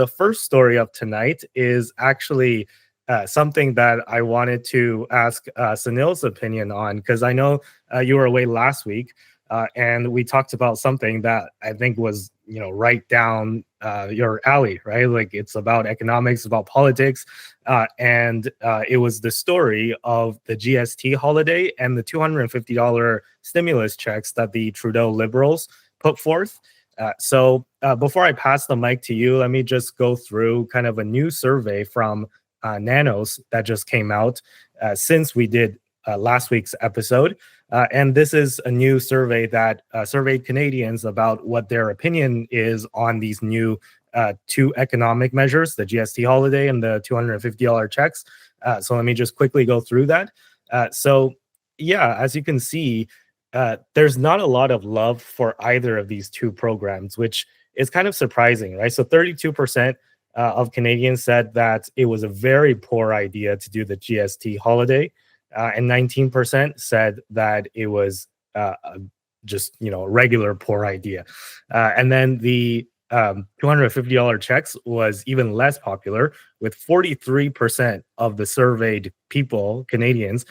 the first story of tonight is actually something that I wanted to ask Sunil's opinion on, because I know you were away last week, and we talked about something that I think was, right down your alley, right? Like, it's about economics, about politics, and it was the story of the GST holiday and the $250 stimulus checks that the Trudeau Liberals put forth. So before I pass the mic to you, let me just go through kind of a new survey from Nanos that just came out since we did last week's episode. And this is a new survey that surveyed Canadians about what their opinion is on these new two economic measures, the GST holiday and the $250 checks. So let me just quickly go through that. So yeah, as you can see, there's not a lot of love for either of these two programs, which is kind of surprising, right? So 32% of Canadians said that it was a very poor idea to do the GST holiday, and 19% said that it was just, a regular poor idea. And then the $250 checks was even less popular, with 43% of the surveyed people, Canadians,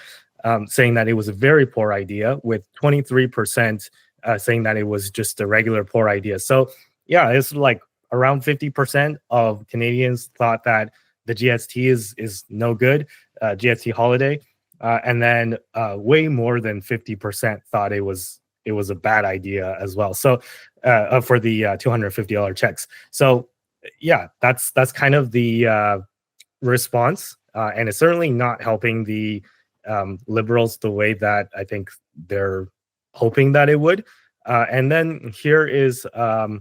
saying that it was a very poor idea, with 23% saying that it was just a regular poor idea. So yeah, it's like around 50% of Canadians thought that the GST is no good, GST holiday, and then way more than 50% thought it was a bad idea as well. So for the $250 checks. So yeah, that's kind of the response, and it's certainly not helping the Liberals the way that I think they're hoping that it would. And then here is a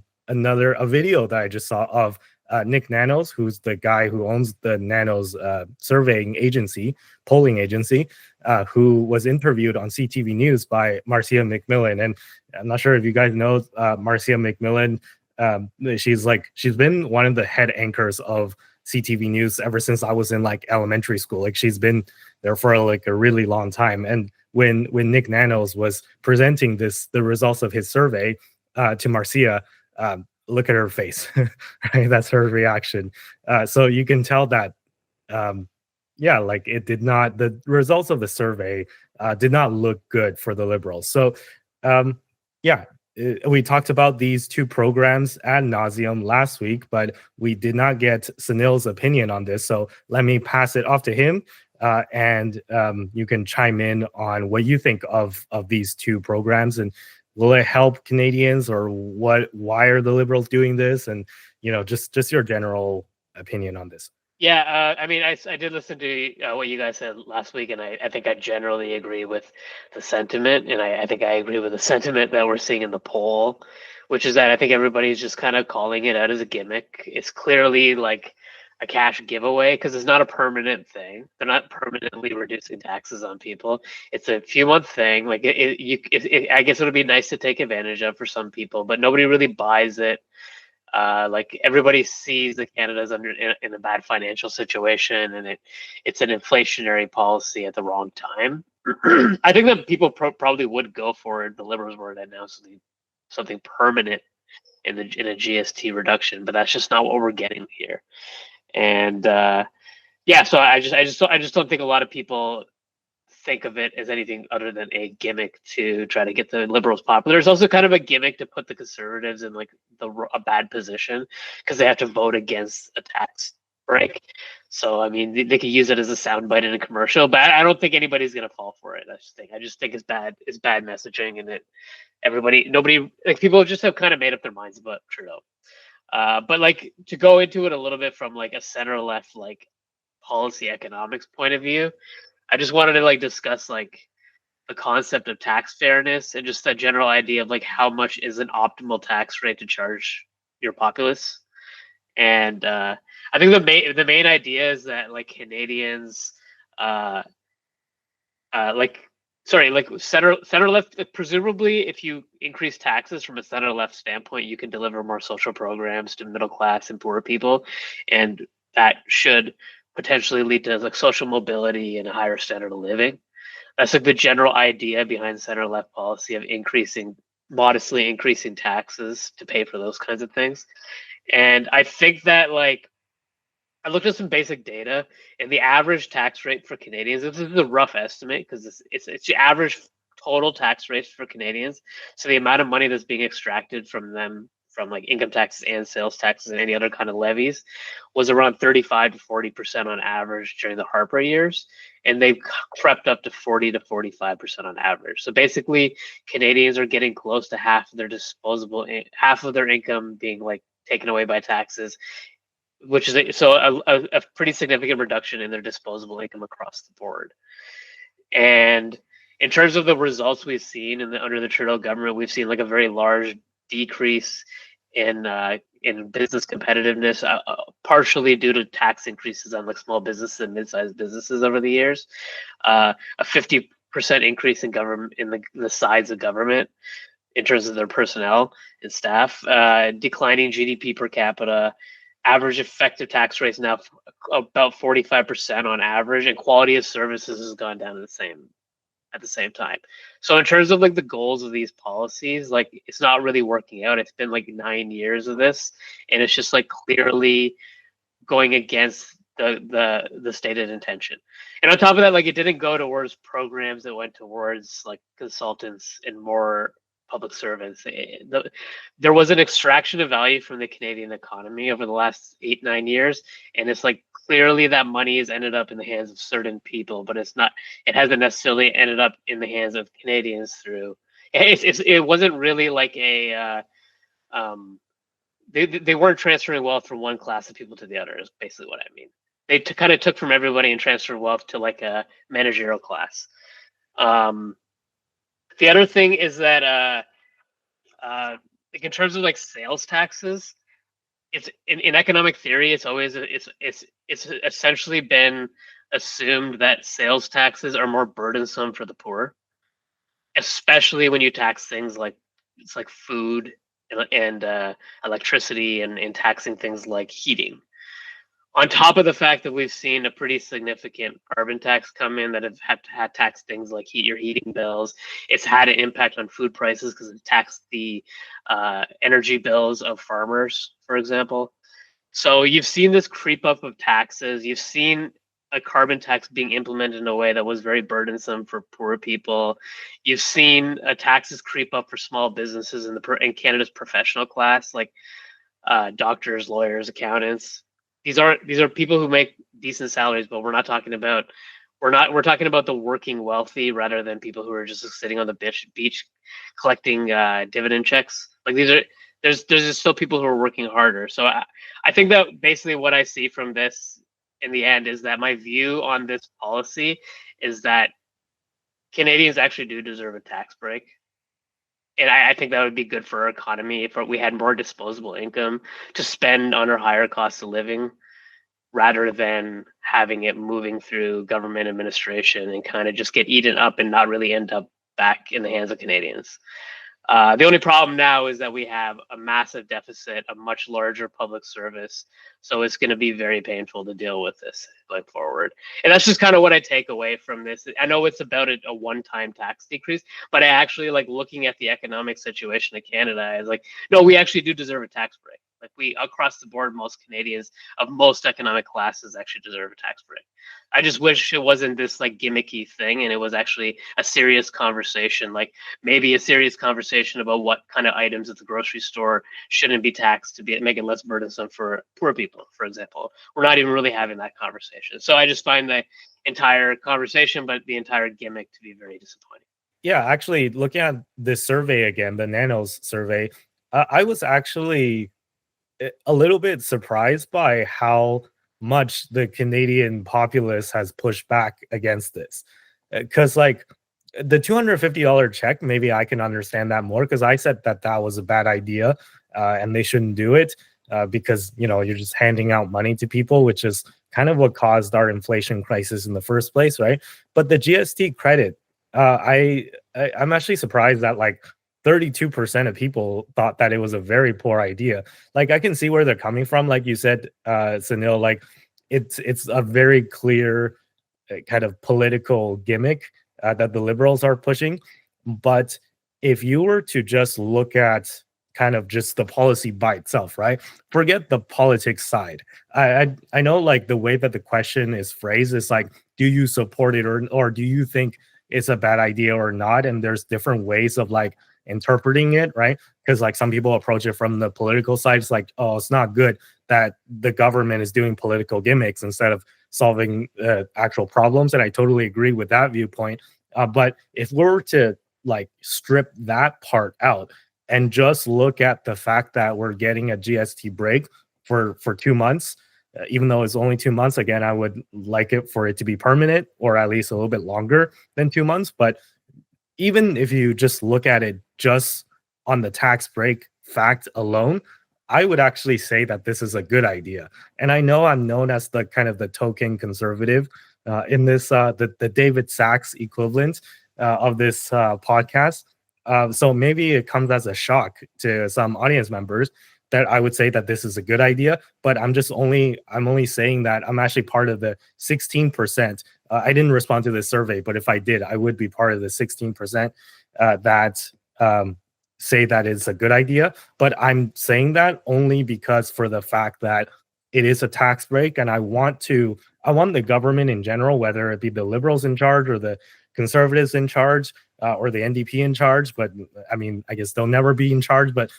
video that I just saw of Nick Nanos, who's the guy who owns the Nanos surveying agency, polling agency, who was interviewed on CTV News by Marcia McMillan. And I'm not sure if you guys know Marcia McMillan. She's been one of the head anchors of CTV News ever since I was in like elementary school. Like, she's been there for like a really long time. And when Nick Nanos was presenting the results of his survey to Marcia, look at her face. Right? That's her reaction. So you can tell that, like, the results of the survey did not look good for the Liberals. So, we talked about these two programs ad nauseum last week, but we did not get Sunil's opinion on this. So let me pass it off to him, and you can chime in on what you think of these two programs, and will it help Canadians, or what? Why are the Liberals doing this? And just your general opinion on this. Yeah, I mean, I did listen to what you guys said last week, and I think I generally agree with the sentiment, and I think I agree with the sentiment that we're seeing in the poll, which is that I think everybody's just kind of calling it out as a gimmick. It's clearly like a cash giveaway because it's not a permanent thing. They're not permanently reducing taxes on people. It's a few-month thing. Like I guess it would be nice to take advantage of for some people, but nobody really buys it. Like, everybody sees that Canada's in a bad financial situation, and it's an inflationary policy at the wrong time. I think that people probably would go for it. The Liberals were to announce something permanent in a GST reduction, but that's just not what we're getting here. And so I just don't think a lot of people think of it as anything other than a gimmick to try to get the Liberals popular. There's also kind of a gimmick to put the Conservatives in like a bad position because they have to vote against a tax break. So I mean, they could use it as a soundbite in a commercial, but I don't think anybody's gonna fall for it. I just think it's bad. It's bad messaging, and nobody, like, people just have kind of made up their minds about Trudeau. But like, to go into it a little bit from like a center left like policy economics point of view, I just wanted to like discuss like the concept of tax fairness and just a general idea of like how much is an optimal tax rate to charge your populace. And I think the main idea is that like Canadians, center left, presumably if you increase taxes from a center left standpoint, you can deliver more social programs to middle class and poor people, and that should potentially lead to like social mobility and a higher standard of living. That's like the general idea behind center left policy of modestly increasing taxes to pay for those kinds of things. And I think that like I looked at some basic data, and the average tax rate for Canadians. This is a rough estimate because it's the average total tax rates for Canadians. So the amount of money that's being extracted from them, from like income taxes and sales taxes and any other kind of levies, was around 35 to 40% on average during the Harper years, and they've crept up to 40 to 45% on average. So basically, Canadians are getting close to half of their half of their income being like taken away by taxes, which is a pretty significant reduction in their disposable income across the board. And in terms of the results we've seen under the Trudeau government, we've seen like a very large decrease in business competitiveness, partially due to tax increases on like small businesses and mid-sized businesses over the years. A 50% increase in government in the size of government in terms of their personnel and staff, declining GDP per capita. Average effective tax rates now about 45% on average, and quality of services has gone down at the same time. So in terms of like the goals of these policies, like it's not really working out. It's been like 9 years of this, and it's just like clearly going against the stated intention. And on top of that, like it didn't go towards programs that went towards like consultants and more public servants. There was an extraction of value from the Canadian economy over the last 8-9 years, and it's like clearly that money has ended up in the hands of certain people, but it hasn't necessarily ended up in the hands of Canadians through it wasn't really like a they weren't transferring wealth from one class of people to the other is basically what I mean. They kind of took from everybody and transferred wealth to like a managerial class. The other thing is that like in terms of like sales taxes, it's in economic theory, it's essentially been assumed that sales taxes are more burdensome for the poor, especially when you tax things like it's like food and electricity and taxing things like heating. On top of the fact that we've seen a pretty significant carbon tax come in that have had taxed things like your heating bills, it's had an impact on food prices because it taxed the energy bills of farmers, for example. So you've seen this creep up of taxes. You've seen a carbon tax being implemented in a way that was very burdensome for poor people. You've seen taxes creep up for small businesses in Canada's professional class, like doctors, lawyers, accountants. These are people who make decent salaries, but we're talking about the working wealthy rather than people who are just sitting on the beach collecting dividend checks. Like there's just still people who are working harder. So I think that basically what I see from this in the end is that my view on this policy is that Canadians actually do deserve a tax break. And I think that would be good for our economy if we had more disposable income to spend on our higher cost of living rather than having it moving through government administration and kind of just get eaten up and not really end up back in the hands of Canadians. The only problem now is that we have a massive deficit, a much larger public service. So it's going to be very painful to deal with this going forward. And that's just kind of what I take away from this. I know it's about a one-time tax decrease, but I actually like looking at the economic situation of Canada. I was like, no, we actually do deserve a tax break. Like we across the board, most Canadians of most economic classes actually deserve a tax break. I just wish it wasn't this like gimmicky thing and it was actually a serious conversation, like maybe a serious conversation about what kind of items at the grocery store shouldn't be taxed to make it less burdensome for poor people, for example. We're not even really having that conversation. So I just find the entire conversation, but the entire gimmick to be very disappointing. Yeah, actually, looking at this survey again, the Nanos survey, I was actually a little bit surprised by how much the Canadian populace has pushed back against this. Because, like, the $250 check, maybe I can understand that more because I said that was a bad idea and they shouldn't do it because, you're just handing out money to people, which is kind of what caused our inflation crisis in the first place, right? But the GST credit, I'm actually surprised that, like, 32% of people thought that it was a very poor idea. Like, I can see where they're coming from. Like you said, Sunil, like it's a very clear kind of political gimmick that the Liberals are pushing. But if you were to just look at kind of just the policy by itself, right? Forget the politics side. I know like the way that the question is phrased is like, do you support it or do you think it's a bad idea or not? And there's different ways of like interpreting it, right? Because like some people approach it from the political side. It's like, oh, it's not good that the government is doing political gimmicks instead of solving actual problems. And I totally agree with that viewpoint. But if we were to like strip that part out and just look at the fact that we're getting a GST break for 2 months, even though it's only 2 months, again, I would like it for it to be permanent or at least a little bit longer than 2 months. But even if you just look at it just on the tax break fact alone, I would actually say that this is a good idea. And I know I'm known as the kind of the token conservative in this, the David Sachs equivalent of this podcast. So maybe it comes as a shock to some audience members that I would say that this is a good idea, but I'm only saying that I'm actually part of the 16%. I didn't respond to this survey, but if I did, I would be part of the 16% that say that it's a good idea. But I'm saying that only because for the fact that it is a tax break, and I want the government in general, whether it be the Liberals in charge or the Conservatives in charge or the NDP in charge, but I mean, I guess they'll never be in charge, but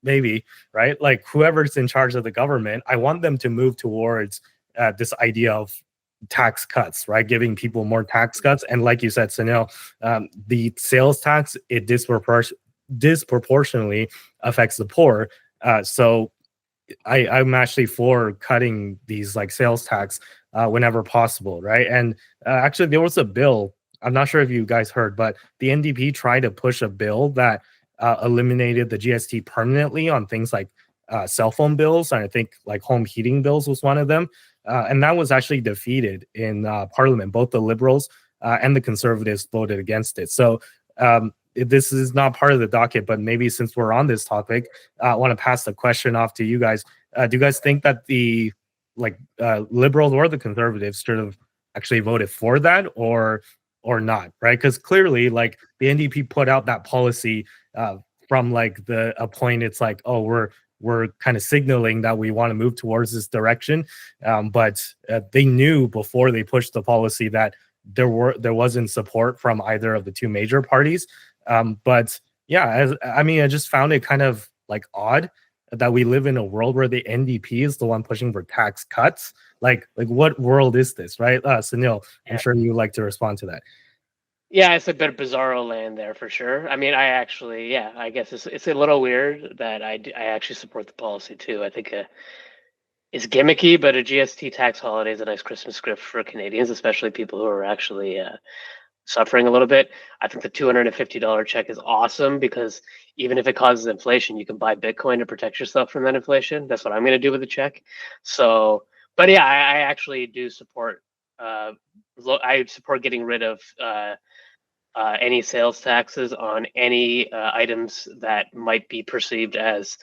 maybe, right? Like whoever's in charge of the government, I want them to move towards this idea of tax cuts, right? Giving people more tax cuts. And like you said, Sunil, the sales tax, it disproportionately affects the poor. So I'm actually for cutting these like sales tax whenever possible, right? And actually, there was a bill. I'm not sure if you guys heard, but the NDP tried to push a bill that eliminated the GST permanently on things like cell phone bills, and I think like home heating bills was one of them. And that was actually defeated in Parliament. Both the Liberals and the Conservatives voted against it. So this is not part of the docket, but maybe since we're on this topic, I want to pass the question off to you guys. Do you guys think that the Liberals or the Conservatives should have actually voted for that or not, right? Because clearly, like the NDP put out that policy from like a point. It's like, oh, we're kind of signaling that we want to move towards this direction, but they knew before they pushed the policy that there wasn't support from either of the two major parties. But yeah, I mean, I just found it kind of like odd that we live in a world where the NDP is the one pushing for tax cuts. Like what world is this, right? Sunil, I'm sure you would like to respond to that. Yeah, it's a bit of bizarro land there for sure. I mean, I guess it's a little weird that I actually support the policy too. I think it's gimmicky, but a GST tax holiday is a nice Christmas gift for Canadians, especially people who are actually suffering a little bit. I think the $250 check is awesome because even if it causes inflation, you can buy Bitcoin to protect yourself from that inflation. That's what I'm going to do with the check. So, but yeah, I actually do support. I support getting rid of any sales taxes on any items that might be perceived as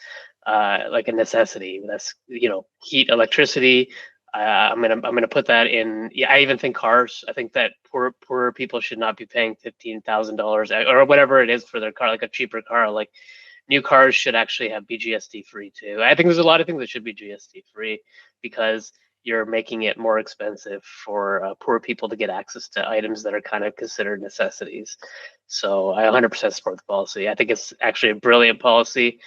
like a necessity. That's heat, electricity. I'm gonna put that in. Yeah, I even think cars. I think that poor people should not be paying $15,000 or whatever it is for their car, like a cheaper car. Like new cars should actually be GST free too. I think there's a lot of things that should be GST free because you're making it more expensive for poor people to get access to items that are kind of considered necessities. So I 100% support the policy. I think it's actually a brilliant policy.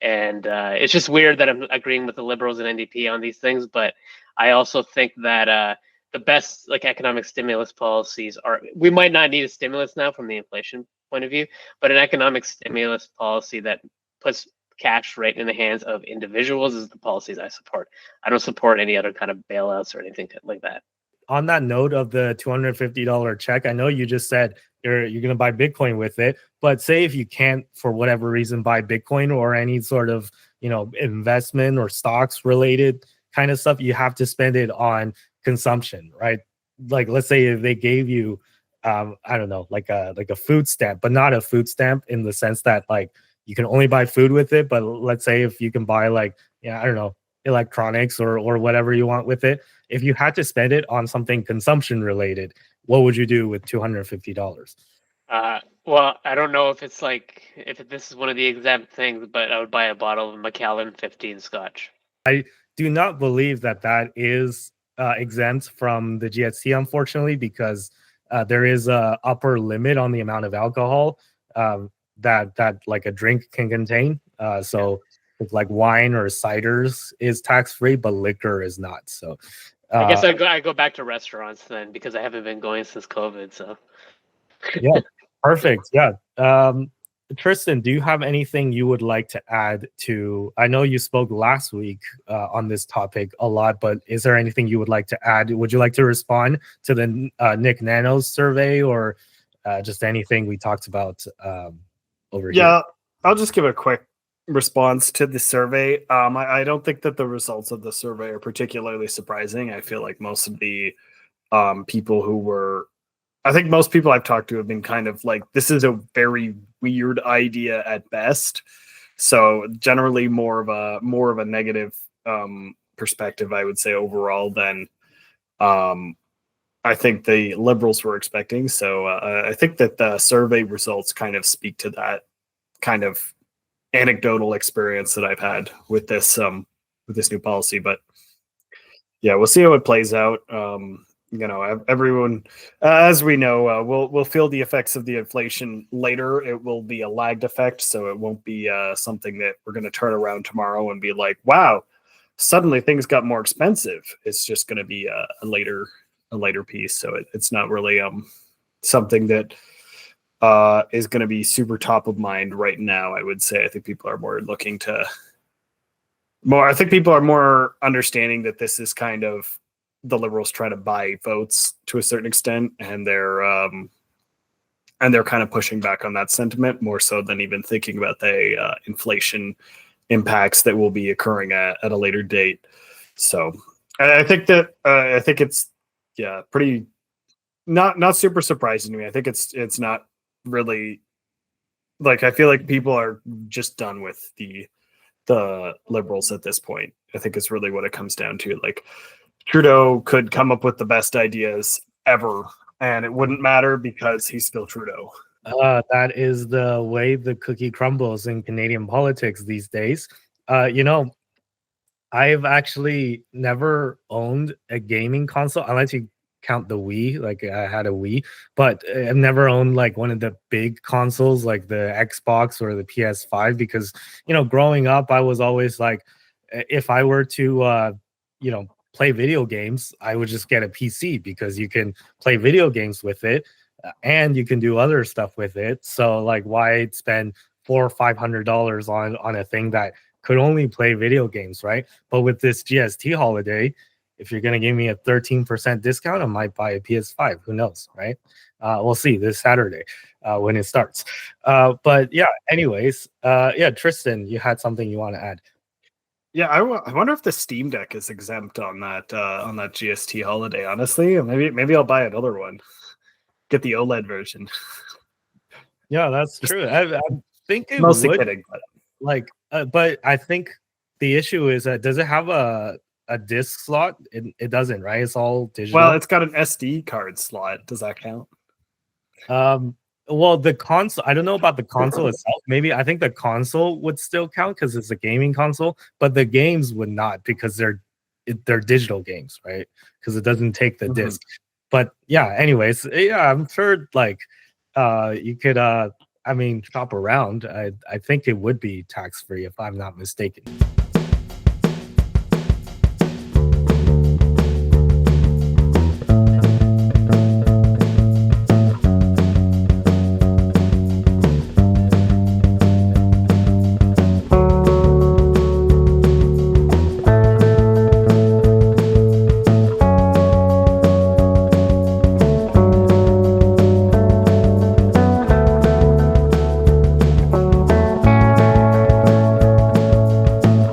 And it's just weird that I'm agreeing with the Liberals and NDP on these things. But I also think that the best like economic stimulus policies we might not need a stimulus now from the inflation point of view, but an economic stimulus policy that puts cash right in the hands of individuals is the policies I support. I don't support any other kind of bailouts or anything like that. On that note of the $250 check, I know you just said you're going to buy Bitcoin with it, but say if you can't, for whatever reason, buy Bitcoin or any sort of, investment or stocks related kind of stuff, you have to spend it on consumption, right? Like, let's say if they gave you, I don't know, like a food stamp, but not a food stamp in the sense that like you can only buy food with it. But let's say if you can buy like, I don't know, electronics or whatever you want with it. If you had to spend it on something consumption related, what would you do with $250? Well, I don't know if it's like if this is one of the exempt things, but I would buy a bottle of Macallan 15 Scotch. I do not believe that that is exempt from the GST, unfortunately, because there is a upper limit on the amount of alcohol that like a drink can contain. So it's like wine or ciders is tax free, but liquor is not. So I guess uh, I go back to restaurants then because I haven't been going since COVID. So yeah, perfect. Yeah. Tristan, do you have anything you would like to add to? I know you spoke last week on this topic a lot, but is there anything you would like to add? Would you like to respond to the Nick Nanos survey, or just anything we talked about over here? Yeah, I'll just give a quick response to the survey. I don't think that the results of the survey are particularly surprising. I feel like most of the people who were, I think most people I've talked to have been kind of like, this is a very weird idea at best. So generally more of a negative perspective, I would say overall than I think the Liberals were expecting. So I think that the survey results kind of speak to that kind of anecdotal experience that I've had with this new policy. But yeah, we'll see how it plays out. Everyone, as we know, we'll feel the effects of the inflation later. It will be a lagged effect, so it won't be something that we're going to turn around tomorrow and be like, "Wow, suddenly things got more expensive." It's just going to be a later piece. So it's not really something that is going to be super top of mind right now. I would say I think people are more looking to more. I think people are more understanding that this is kind of the Liberals trying to buy votes to a certain extent, and they're kind of pushing back on that sentiment more so than even thinking about the inflation impacts that will be occurring at a later date. So I think that I think it's pretty not super surprising to me. I think it's not really like, I feel like people are just done with the Liberals at this point. I think it's really what it comes down to. Like, Trudeau could come up with the best ideas ever, and it wouldn't matter because he's still Trudeau. That is the way the cookie crumbles in Canadian politics these days. I've actually never owned a gaming console unless you count the Wii. Like, I had a Wii, but I've never owned like one of the big consoles like the Xbox or the PS5 because, growing up, I was always like, if I were to, play video games, I would just get a PC because you can play video games with it and you can do other stuff with it. So like, why spend $400 or $500 on a thing that could only play video games, right? But with this GST holiday, if you're going to give me a 13% discount, I might buy a PS5. Who knows, right? We'll see this Saturday when it starts. But yeah, anyways, Tristan, you had something you want to add? Yeah, I wonder if the Steam Deck is exempt on that GST holiday. Honestly, maybe I'll buy another one. Get the OLED version. Yeah, that's true. I think it Mostly would. kidding, but I think the issue is that, does it have a disc slot? It doesn't, right? It's all digital. Well, it's got an SD card slot. Does that count? Well, the console, I don't know about the console itself. Maybe I think the console would still count because it's a gaming console, but the games would not because they're digital games, right? Because it doesn't take the disc. But yeah, anyways, yeah, I'm sure like you could shop around. I think it would be tax free if I'm not mistaken.